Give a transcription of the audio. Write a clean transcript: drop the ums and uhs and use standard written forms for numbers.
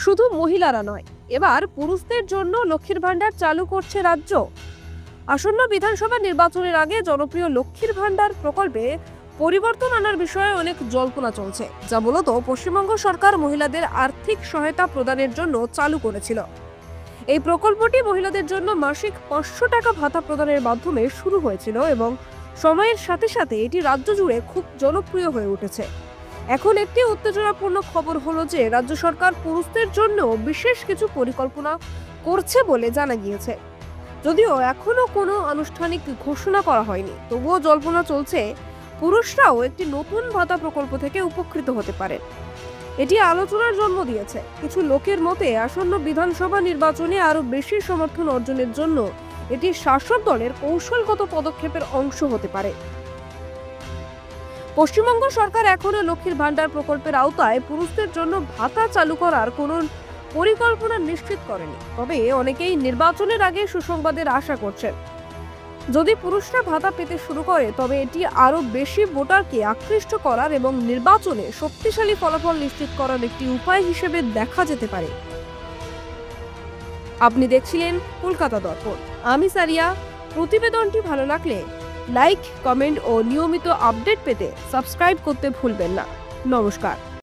শুধু মহিলারা নয়, এবার পুরুষদের জন্য লক্ষ্মীর ভান্ডার চালু করছে রাজ্য। আসন্ন বিধানসভা নির্বাচনের আগে জনপ্রিয় লক্ষ্মীর ভান্ডার প্রকল্পে পরিবর্তন আনার বিষয়ে অনেক জল্পনা চলছে, যা মূলত পশ্চিমবঙ্গ সরকার মহিলাদের আর্থিক সহায়তা প্রদানের জন্য চালু করেছিল। এই প্রকল্পটি মহিলাদের জন্য মাসিক 500 টাকা ভাতা প্রদানের মাধ্যমে শুরু হয়েছিল এবং সময়ের সাথে সাথে এটি রাজ্য জুড়ে খুব জনপ্রিয় হয়ে উঠেছে। এখন একটি উত্তেজনাপূর্ণ খবর হলো যে রাজ্য সরকার পুরুষদের জন্য বিশেষ কিছু পরিকল্পনা করছে বলে জানা গিয়েছে। যদিও এখনো কোনো আনুষ্ঠানিক ঘোষণা করা হয়নি, তবুও জল্পনা চলছে পুরুষরাও একটি নতুন ভাতা প্রকল্প থেকে উপকৃত হতে পারে। এটি আলোচনার জন্ম দিয়েছে। কিছু লোকের মতে আসন্ন বিধানসভা নির্বাচনে আরো বেশি সমর্থন অর্জনের জন্য এটি শাসক দলের কৌশলগত পদক্ষেপের অংশ হতে পারে। পশ্চিমবঙ্গ সরকার এখনো লক্ষ্মীর ভান্ডার প্রকল্পের আওতায় পুরুষদের জন্য ভাতা চালু করার কোনো পরিকল্পনা নিশ্চিত করেনি, তবে অনেকেই নির্বাচনের আগে সুসংবাদের আশা করছেন। যদি পুরুষরা ভাতা পেতে শুরু করে তবে এটি আরো বেশি ভোটারকে আকৃষ্ট করার এবং নির্বাচনে শক্তিশালী ফলাফল নিশ্চিত করার একটি উপায় হিসেবে দেখা যেতে পারে। আপনি দেখছিলেন কলকাতা দর্পণ। আমি সারিয়া। প্রতিবেদনটি ভালো লাগলে লাইক, কমেন্ট ও নিয়মিত আপডেট পেতে সাবস্ক্রাইব করতে ভুলবেন না। নমস্কার।